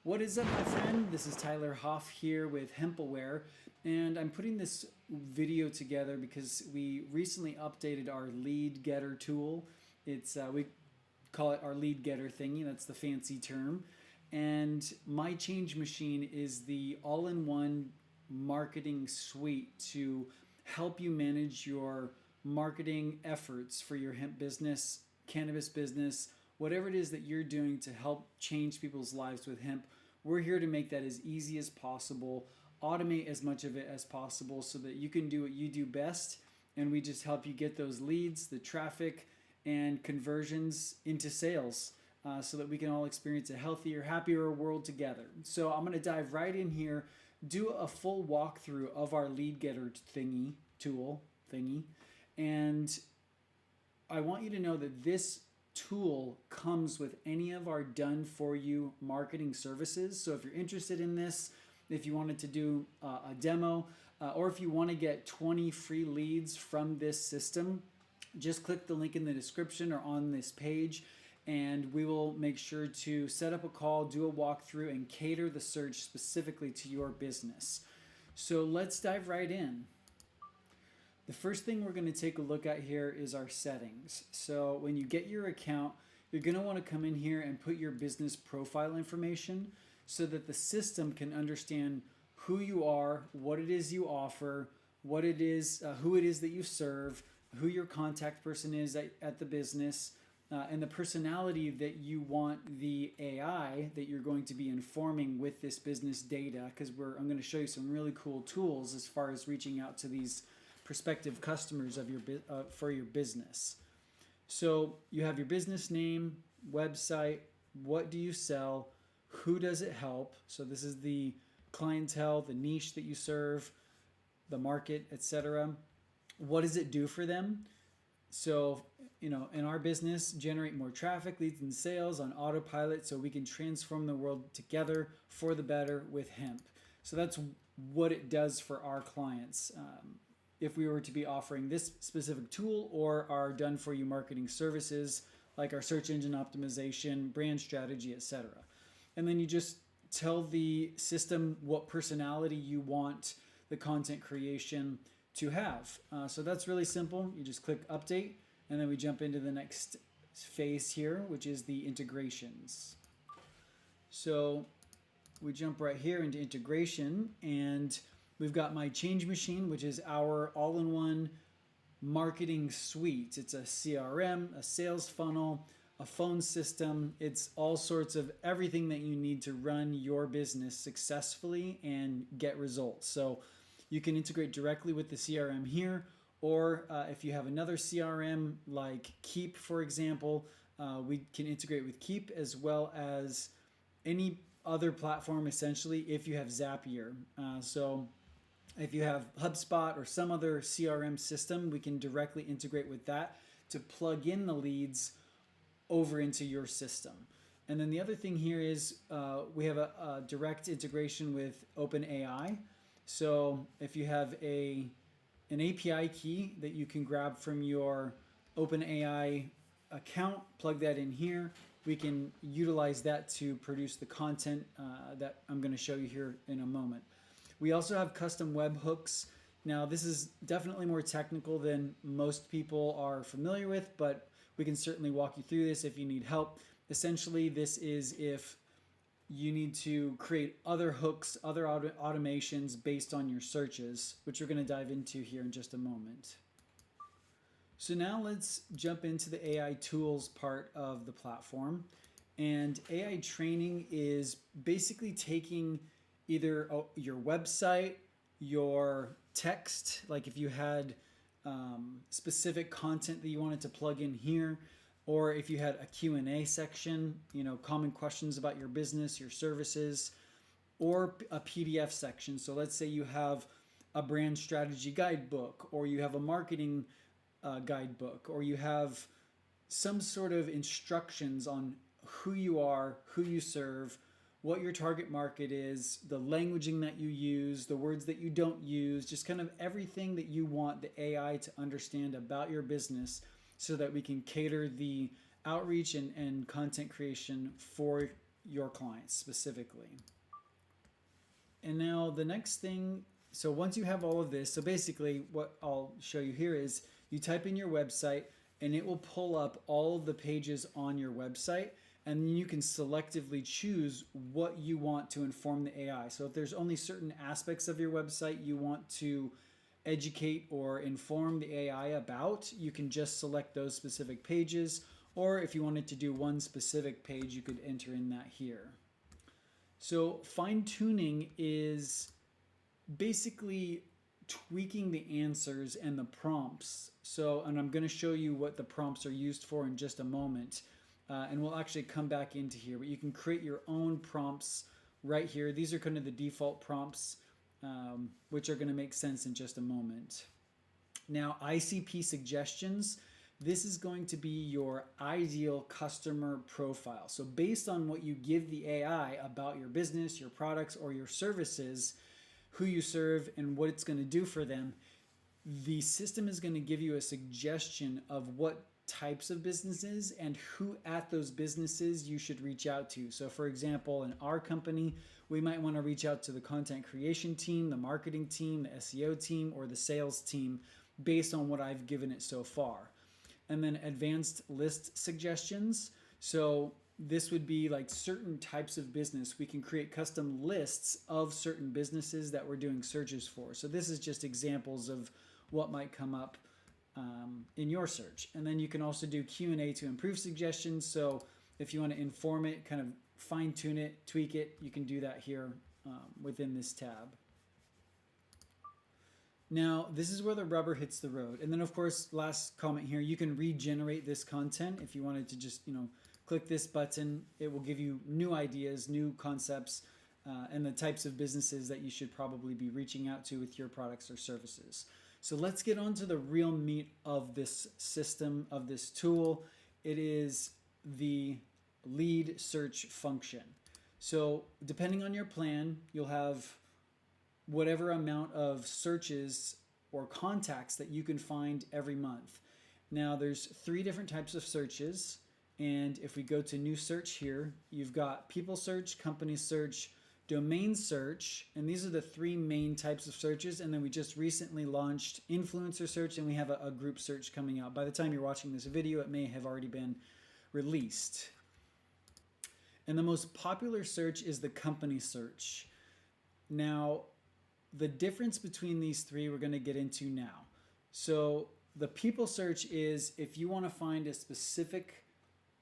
What is up, my friend? This is Tyler Hoff here with HempAware, and I'm putting this video together because we recently updated our lead getter tool. We call it our lead getter thingy. That's the fancy term. And My Change Machine is the all-in-one marketing suite to help you manage your marketing efforts for your hemp business, cannabis business, whatever it is that you're doing to help change people's lives with hemp. We're here to make that as easy as possible, automate as much of it as possible so that you can do what you do best. And we just help you get those leads, the traffic, and conversions into sales so that we can all experience a healthier, happier world together. So I'm going to dive right in here, do a full walkthrough of our lead getter thingy, and I want you to know that this tool comes with any of our done for you marketing services. So if you're interested in this, if you wanted to do a demo, or if you want to get 20 free leads from this system, just click the link in the description or on this page, and we will make sure to set up a call, do a walkthrough, and cater the search specifically to your business. So let's dive right in. The first thing we're going to take a look at here is our settings. So when you get your account, you're going to want to come in here and put your business profile information so that the system can understand who you are, what it is you offer, what it is, who it is that you serve, who your contact person is at the business, and the personality that you want the AI that you're going to be informing with this business data, because I'm going to show you some really cool tools as far as reaching out to these prospective customers of for your business. So you have your business name, website, what do you sell, who does it help? So this is the clientele, the niche that you serve, the market, etc. What does it do for them? So, in our business, generate more traffic, leads, and sales on autopilot so we can transform the world together for the better with hemp. So that's what it does for our clients. If we were to be offering this specific tool or our done for you marketing services like our search engine optimization, brand strategy, etc. And then you just tell the system what personality you want the content creation to have. So that's really simple. You just click update, and then we jump into the next phase here, which is the integrations. So we jump right here into integration, and we've got My Change Machine, which is our all-in-one marketing suite. It's a CRM, a sales funnel, a phone system. It's all sorts of everything that you need to run your business successfully and get results. So you can integrate directly with the CRM here, or if you have another CRM like Keep, for example, we can integrate with Keep as well as any other platform essentially if you have Zapier. So if you have HubSpot or some other CRM system, we can directly integrate with that to plug in the leads over into your system. And then the other thing here is we have a direct integration with OpenAI. So if you have an API key that you can grab from your OpenAI account, plug that in here. We can utilize that to produce the content that I'm going to show you here in a moment. We also have custom webhooks. Now, this is definitely more technical than most people are familiar with, but we can certainly walk you through this if you need help. Essentially, this is if you need to create other hooks, other automations based on your searches, which we're going to dive into here in just a moment. So now let's jump into the AI tools part of the platform. And AI training is basically taking either your website, your text, like if you had specific content that you wanted to plug in here, or if you had a Q&A section, common questions about your business, your services, or a PDF section. So let's say you have a brand strategy guidebook, or you have a marketing guidebook, or you have some sort of instructions on who you are, who you serve, what your target market is, the languaging that you use, the words that you don't use, just kind of everything that you want the AI to understand about your business so that we can cater the outreach and content creation for your clients specifically. And now the next thing, so once you have all of this, so basically what I'll show you here is you type in your website and it will pull up all of the pages on your website, and you can selectively choose what you want to inform the AI. So if there's only certain aspects of your website you want to educate or inform the AI about, you can just select those specific pages. Or if you wanted to do one specific page, you could enter in that here. So fine tuning is basically tweaking the answers and the prompts. So, and I'm going to show you what the prompts are used for in just a moment. And we'll actually come back into here, but you can create your own prompts right here. These are kind of the default prompts, which are going to make sense in just a moment. Now, ICP suggestions. This is going to be your ideal customer profile. So based on what you give the AI about your business, your products, or your services, who you serve, and what it's going to do for them, the system is going to give you a suggestion of what types of businesses and who at those businesses you should reach out to. So for example, in our company, we might want to reach out to the content creation team, the marketing team, the SEO team, or the sales team based on what I've given it so far. And then advanced list suggestions. So this would be like certain types of business. We can create custom lists of certain businesses that we're doing searches for. So this is just examples of what might come up in your search. And then you can also do Q&A to improve suggestions. So if you want to inform it, kind of fine tune it, tweak it, you can do that here within this tab. Now, this is where the rubber hits the road. And then, of course, last comment here, you can regenerate this content. If you wanted to just, click this button, it will give you new ideas, new concepts, and the types of businesses that you should probably be reaching out to with your products or services. So let's get on to the real meat of this system, of this tool. It is the lead search function. So depending on your plan, you'll have whatever amount of searches or contacts that you can find every month. Now there's 3 different types of searches, and if we go to new search here, you've got people search, company search, domain search, and these are the 3 main types of searches. And then we just recently launched influencer search, and we have a group search coming out. By the time you're watching this video, it may have already been released. And the most popular search is the company search. Now, the difference between these 3 we're going to get into now. So the people search is if you want to find a specific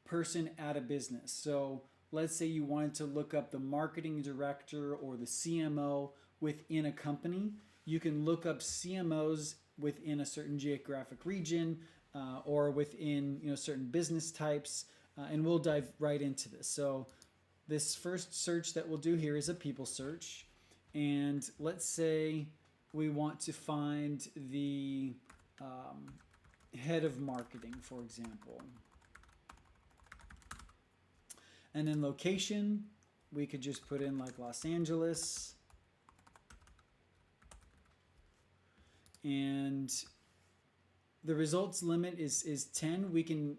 person at a business. So let's say you wanted to look up the marketing director or the CMO within a company. You can look up CMOs within a certain geographic region or within certain business types, and we'll dive right into this. So this first search that we'll do here is a people search. And let's say we want to find the head of marketing, for example. And in location, we could just put in like Los Angeles. And the results limit is 10. We can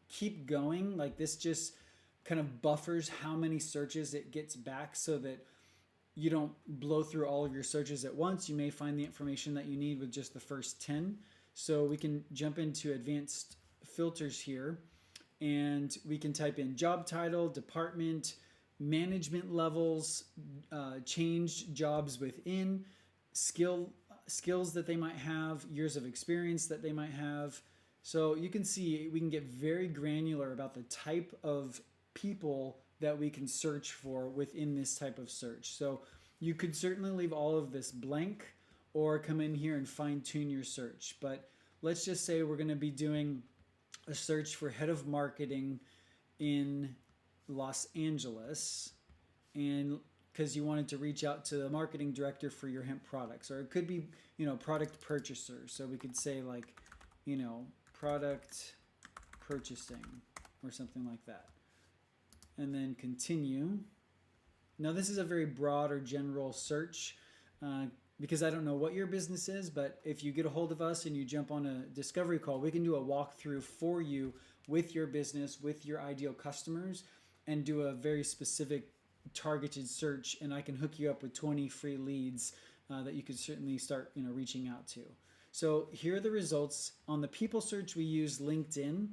keep going. Like this just kind of buffers how many searches it gets back so that you don't blow through all of your searches at once. You may find the information that you need with just the first 10. So we can jump into advanced filters here, and we can type in job title, department, management levels, changed jobs within, skills that they might have, years of experience that they might have. So you can see we can get very granular about the type of people that we can search for within this type of search. So you could certainly leave all of this blank or come in here and fine tune your search. But let's just say we're going to be doing a search for head of marketing in Los Angeles, and because you wanted to reach out to the marketing director for your hemp products, or it could be, product purchaser. So we could say like, product purchasing or something like that. And then continue. Now this is a very broad or general search because I don't know what your business is, but if you get a hold of us and you jump on a discovery call, we can do a walkthrough for you with your business, with your ideal customers, and do a very specific targeted search, and I can hook you up with 20 free leads that you could certainly start reaching out to. So here are the results. On the people search, we use LinkedIn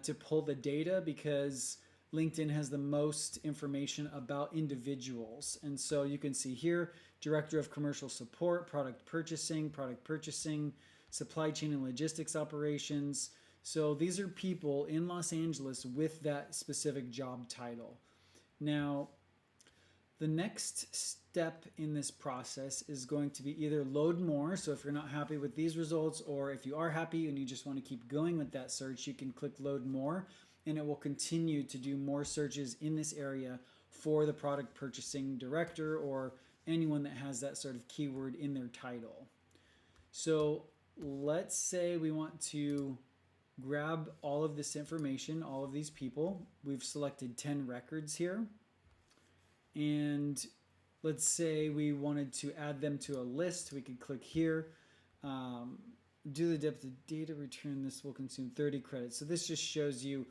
to pull the data because LinkedIn has the most information about individuals. And so you can see here, Director of Commercial Support, Product Purchasing, Supply Chain and Logistics Operations. So these are people in Los Angeles with that specific job title. Now, the next step in this process is going to be either load more. So if you're not happy with these results, or if you are happy and you just want to keep going with that search, you can click load more, and it will continue to do more searches in this area for the product purchasing director or anyone that has that sort of keyword in their title. So let's say we want to grab all of this information, all of these people. We've selected 10 records here. And let's say we wanted to add them to a list. We could click here, do the depth of data return. This will consume 30 credits. So this just shows you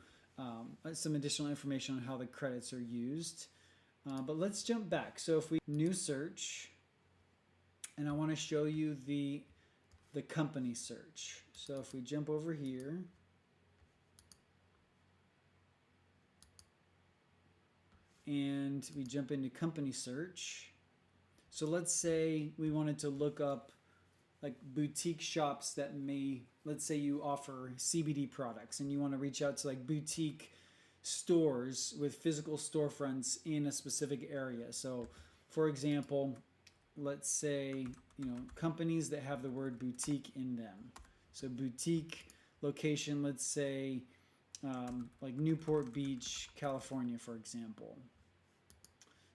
some additional information on how the credits are used. But let's jump back. So if we new search, and I want to show you the company search. So if we jump over here, and we jump into company search. So let's say we wanted to look up like boutique shops that let's say you offer CBD products and you want to reach out to like boutique stores with physical storefronts in a specific area. So for example, let's say, companies that have the word boutique in them. So boutique location, let's say like Newport Beach, California, for example.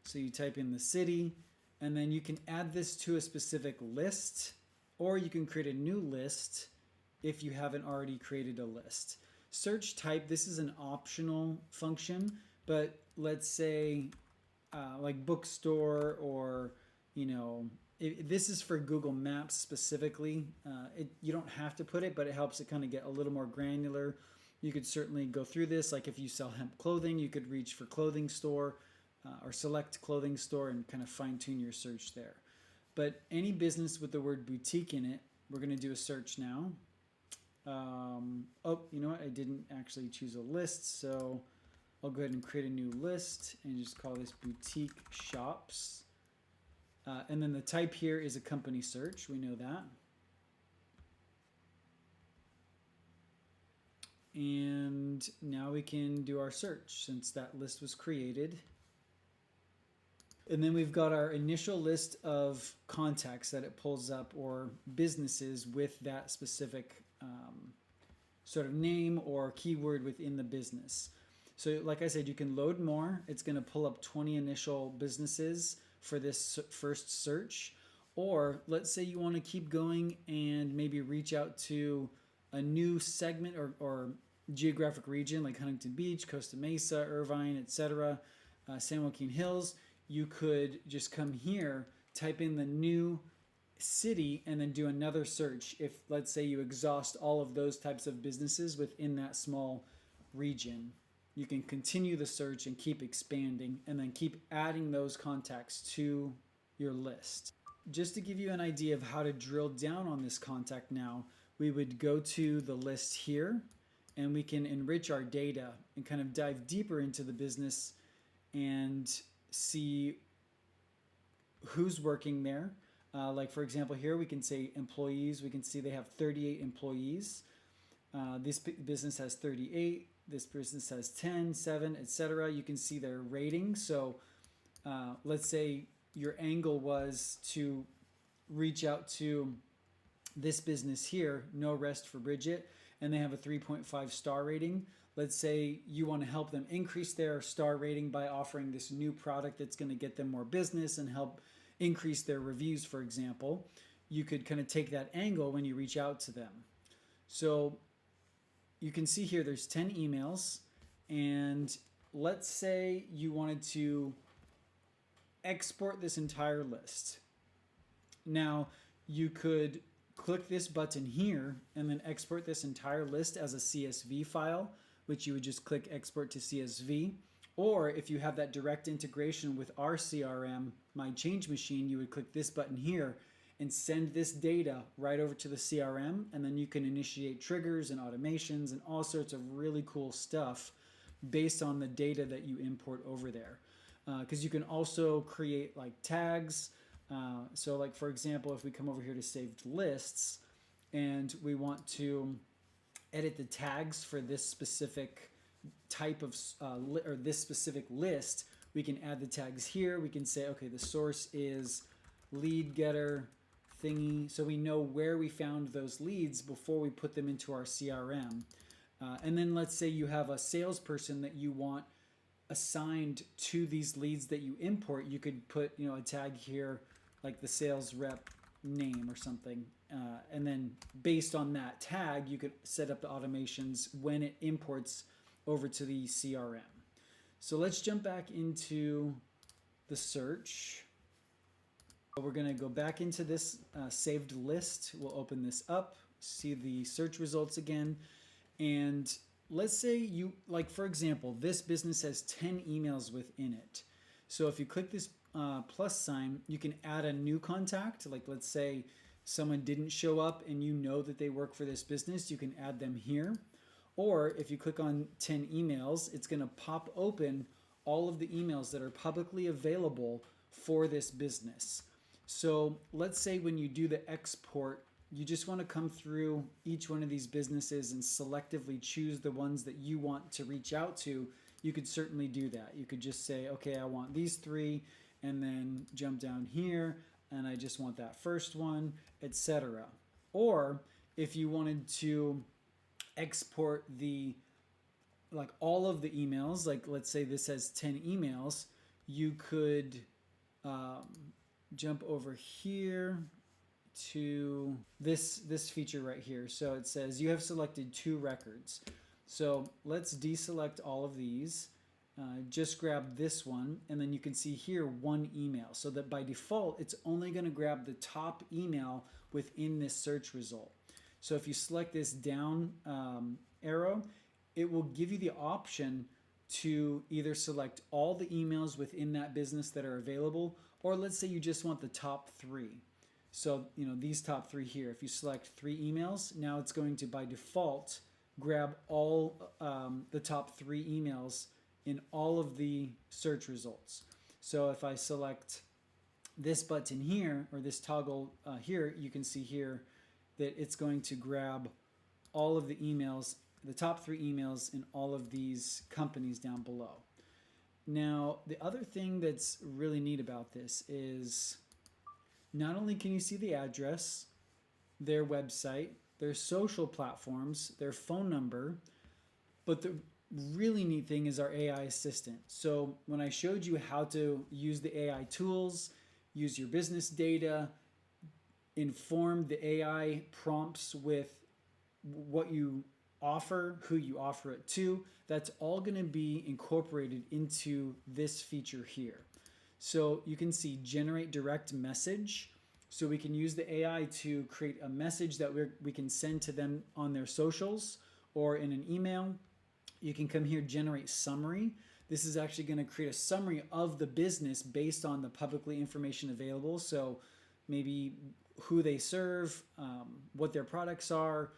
So you type in the city, and then you can add this to a specific list, or you can create a new list if you haven't already created a list. Search type, this is an optional function, but let's say like bookstore, or this is for Google Maps specifically. You don't have to put it, but it helps it kind of get a little more granular. You could certainly go through this, like if you sell hemp clothing, you could reach for clothing store, or select clothing store and kind of fine tune your search there. But any business with the word boutique in it, we're going to do a search now. Oh, you know what? I didn't actually choose a list, so I'll go ahead and create a new list and just call this boutique shops. And then the type here is a company search. We know that. And now we can do our search since that list was created. And then we've got our initial list of contacts that it pulls up, or businesses with that specific sort of name or keyword within the business. So like I said, you can load more. It's going to pull up 20 initial businesses for this first search. Or let's say you want to keep going and maybe reach out to a new segment or geographic region like Huntington Beach, Costa Mesa, Irvine, etc., San Joaquin Hills. You could just come here, type in the new city, and then do another search. If, let's say, you exhaust all of those types of businesses within that small region, you can continue the search and keep expanding, and then keep adding those contacts to your list. Just to give you an idea of how to drill down on this contact now, we would go to the list here, and we can enrich our data and kind of dive deeper into the business and see who's working there. Like for example, here we can say employees. We can see they have 38 employees. This business has 38. This business has 10, 7, etc. You can see their rating. So let's say your angle was to reach out to this business here, No Rest for Bridget, and they have a 3.5 star rating. Let's say you want to help them increase their star rating by offering this new product that's going to get them more business and help increase their reviews, for example. You could kind of take that angle when you reach out to them. So you can see here there's 10 emails, and let's say you wanted to export this entire list. Now you could click this button here and then export this entire list as a CSV file, which you would just click export to CSV. Or if you have that direct integration with our CRM, My Change Machine, you would click this button here and send this data right over to the CRM, and then you can initiate triggers and automations and all sorts of really cool stuff based on the data that you import over there. Because you can also create like tags. So like for example, if we come over here to saved lists and we want to edit the tags for this specific type of or this specific list, we can add the tags here. We can say, okay, the source is lead getter thingy, so we know where we found those leads before we put them into our CRM. And then let's say you have a salesperson that you want assigned to these leads that you import. You could put, a tag here like the sales rep name or something, and then based on that tag, you could set up the automations when it imports over to the CRM. So let's jump back into the search. We're going to go back into this saved list. We'll open this up, see the search results again. And let's say you, like for example, this business has 10 emails within it. So if you click this plus sign, you can add a new contact. Like let's say someone didn't show up and you know that they work for this business, you can add them here. Or if you click on 10 emails, it's going to pop open all of the emails that are publicly available for this business. So let's say when you do the export, you just want to come through each one of these businesses and selectively choose the ones that you want to reach out to. You could certainly do that. You could just say, okay, I want these 3, and then jump down here, and I just want that first one, etc. Or if you wanted to export like all of the emails, like let's say this has 10 emails, you could jump over here to this feature right here. So it says you have selected 2 records. So let's deselect all of these. Just grab this one, and then you can see here 1 email. So that by default, it's only going to grab the top email within this search result. So if you select this down arrow, it will give you the option to either select all the emails within that business that are available, or let's say you just want the top 3. So, these top 3 here, if you select 3 emails, now it's going to, by default, grab all the top 3 emails in all of the search results. So if I select this button here, or this toggle here, you can see here that it's going to grab all of the emails, the top 3 emails in all of these companies down below. Now, the other thing that's really neat about this is not only can you see the address, their website, their social platforms, their phone number, but the really neat thing is our AI assistant. So when I showed you how to use the AI tools, use your business data, inform the AI prompts with what you offer, who you offer it to, that's all going to be incorporated into this feature here. So you can see generate direct message. So we can use the AI to create a message that we can send to them on their socials or in an email. You can come here, generate summary. This is actually going to create a summary of the business based on the publicly information available. So maybe who they serve, what their products are,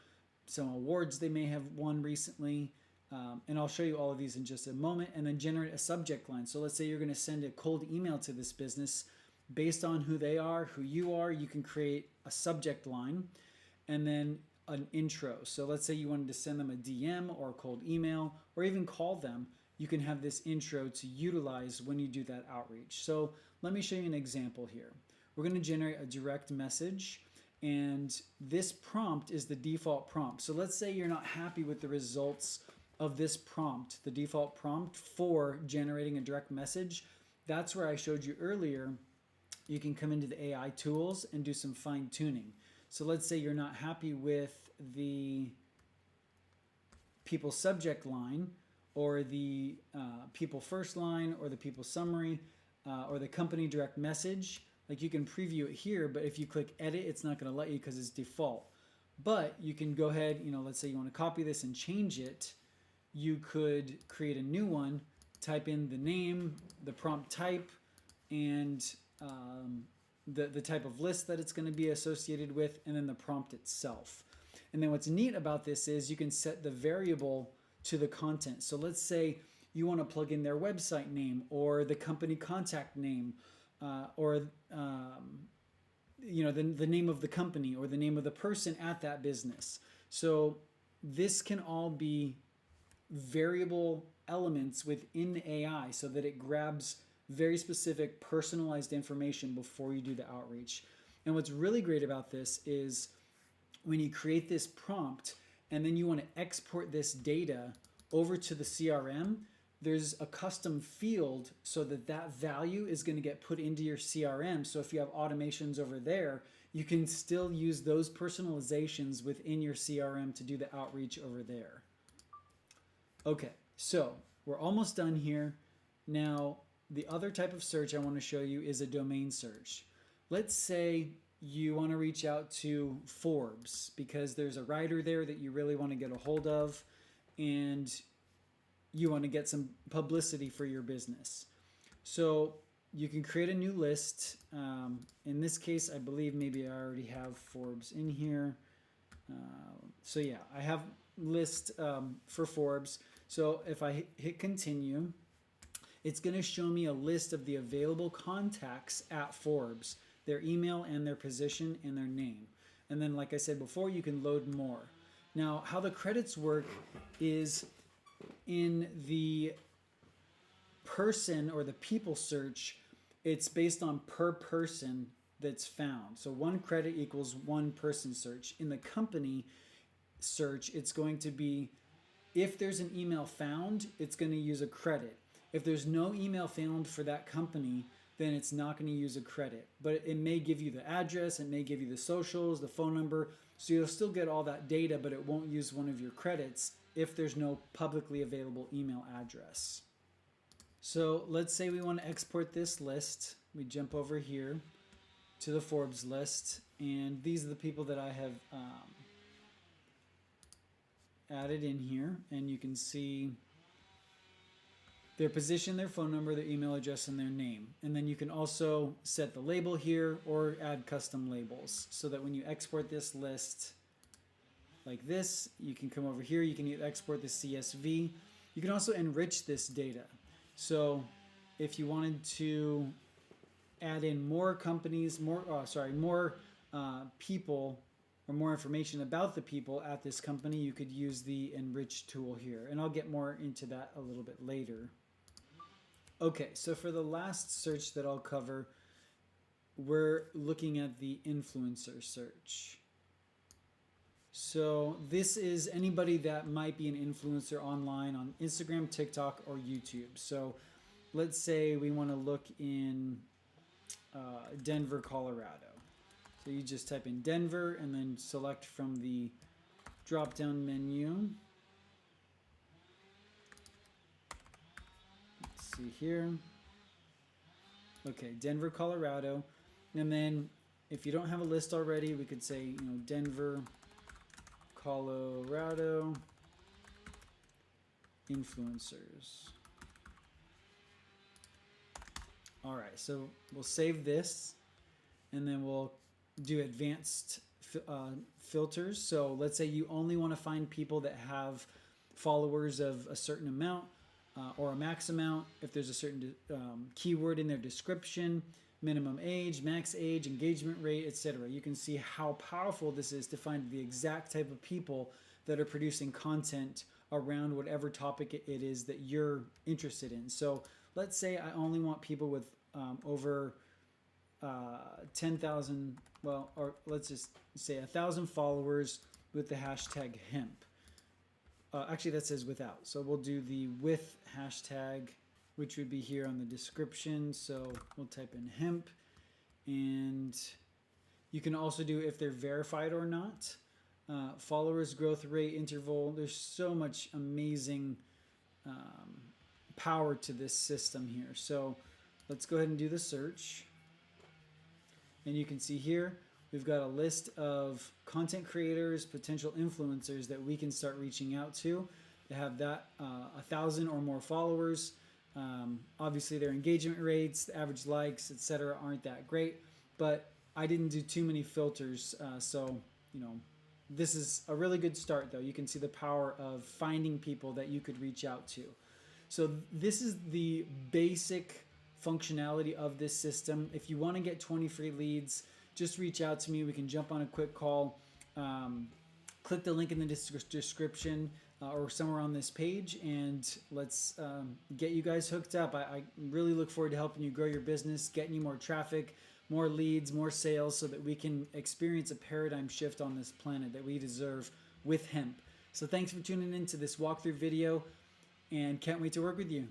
some awards they may have won recently. And I'll show you all of these in just a moment. And then generate a subject line. So let's say you're going to send a cold email to this business. Based on who they are, who you are, you can create a subject line and then an intro. So let's say you wanted to send them a DM or a cold email or even call them. You can have this intro to utilize when you do that outreach. So let me show you an example here. We're going to generate a direct message, and this prompt is the default prompt. So let's say you're not happy with the results of this prompt, the default prompt for generating a direct message. That's where I showed you earlier. You can come into the AI tools and do some fine tuning. So let's say you're not happy with the people subject line or the people first line or the people summary or the company direct message. Like you can preview it here, but if you click edit, it's not going to let you because it's default. But you can go ahead, let's say you want to copy this and change it. You could create a new one, type in the name, the prompt type, and the type of list that it's going to be associated with, and then the prompt itself. And then what's neat about this is you can set the variable to the content. So let's say you want to plug in their website name or the company contact name, or the name of the company or the name of the person at that business. So this can all be variable elements within the AI so that it grabs very specific personalized information before you do the outreach. And what's really great about this is when you create this prompt and then you want to export this data over to the CRM, there's a custom field so that that value is going to get put into your CRM. So if you have automations over there, you can still use those personalizations within your CRM to do the outreach over there. Okay, so we're almost done here. Now, the other type of search I want to show you is a domain search. Let's say you want to reach out to Forbes because there's a writer there that you really want to get a hold of, and you want to get some publicity for your business. So you can create a new list. In this case, I believe maybe I already have Forbes in here. So yeah, I have list for Forbes. So if I hit continue, it's going to show me a list of the available contacts at Forbes, their email and their position and their name. And then, like I said before, you can load more. Now, how the credits work is in the person or the people search, it's based on per person that's found. So one credit equals one person search. In the company search, it's going to be, if there's an email found, it's going to use a credit. If there's no email found for that company, then it's not going to use a credit. But it may give you the address, it may give you the socials, the phone number, so you'll still get all that data, but it won't use one of your credits if there's no publicly available email address. So let's say we want to export this list. We jump over here to the Forbes list, and these are the people that I have added in here, and you can see their position, their phone number, their email address, and their name. And then you can also set the label here or add custom labels so that when you export this list like this, you can come over here, you can export the CSV. You can also enrich this data. So if you wanted to add in more companies, more people, or more information about the people at this company, you could use the enrich tool here. And I'll get more into that a little bit later. Okay, so for the last search that I'll cover, we're looking at the influencer search. So this is anybody that might be an influencer online on Instagram, TikTok, or YouTube. So let's say we want to look in Denver, Colorado. So you just type in Denver and then select from the drop-down menu. Let's see here. Okay, Denver, Colorado. And then if you don't have a list already, we could say, Denver, Colorado influencers. All right, so we'll save this and then we'll do advanced filters. So let's say you only want to find people that have followers of a certain amount or a max amount. If there's a certain keyword in their description, minimum age, max age, engagement rate, etc. You can see how powerful this is to find the exact type of people that are producing content around whatever topic it is that you're interested in. So let's say I only want people with over 10,000, or let's just say 1,000 followers with the hashtag hemp. Actually, that says without. So we'll do the with hashtag, which would be here on the description. So we'll type in hemp, and you can also do if they're verified or not. Followers growth rate interval. There's so much amazing power to this system here. So let's go ahead and do the search. And you can see here, we've got a list of content creators, potential influencers that we can start reaching out to. They have that 1,000 or more followers. Obviously, their engagement rates, the average likes, etc., aren't that great. But I didn't do too many filters, so you know, this is a really good start. Though you can see the power of finding people that you could reach out to. So this is the basic functionality of this system. If you want to get 20 free leads, just reach out to me. We can jump on a quick call. Click the link in the description or somewhere on this page, and let's get you guys hooked up. I really look forward to helping you grow your business, getting you more traffic, more leads, more sales, so that we can experience a paradigm shift on this planet that we deserve with hemp. So thanks for tuning in to this walkthrough video, and can't wait to work with you.